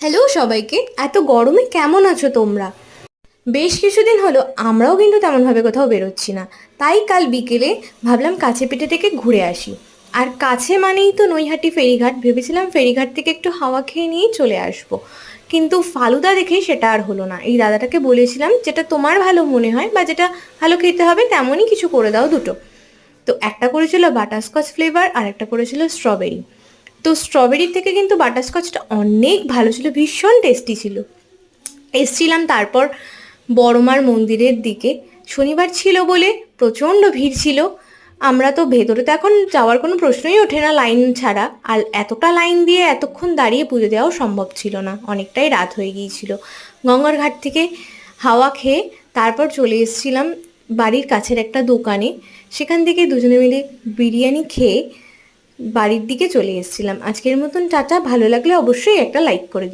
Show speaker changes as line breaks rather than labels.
Hello সবাইকে। এত গরমে কেমন আছো তোমরা? বেশ কিছুদিন হলো আমরাও কিন্তু তেমনভাবে কোথাও বেরোচ্ছি না। তাই কাল বিকেলে ভাবলাম কাছে পিঠে থেকে ঘুরে আসি। আর কাছে মানেই তো নৈহাটি ফেরিঘাট, ভেবেছিলাম ফেরিঘাট থেকে একটু হাওয়া খেয়ে নিয়েই চলে আসবো। কিন্তু ফালুদা দেখে সেটা আর হলো না। এই দাদাটাকে বলেছিলাম যেটা তোমার ভালো মনে হয় বা যেটা ভালো খেতে হবে তেমনই কিছু করে দাও দুটো। তো একটা করেছিল বাটারস্কচ ফ্লেভার আর একটা করেছিল স্ট্রবেরি। তো স্ট্রবেরির থেকে কিন্তু বাটারস্কচটা অনেক ভালো ছিল, ভীষণ টেস্টি ছিল। এসছিলাম তারপর বড়মার মন্দিরের দিকে, শনিবার ছিল বলে প্রচণ্ড ভিড় ছিল। আমরা তো ভেতরে তো এখন যাওয়ার কোনো প্রশ্নই ওঠে না লাইন ছাড়া, আর এতটা লাইন দিয়ে এতক্ষণ দাঁড়িয়ে পুজো দেওয়াও সম্ভব ছিল না, অনেকটাই রাত হয়ে গিয়েছিল। গঙ্গার ঘাট থেকে হাওয়া খেয়ে তারপর চলে এসেছিলাম বাড়ির কাছের একটা দোকানে। সেখান থেকে দুজনে মিলে বিরিয়ানি খেয়ে বাড়ির দিকে চলে এসেছিলাম। আজকের মতন টাটা, ভালো লাগলে অবশ্যই একটা লাইক করে দিও।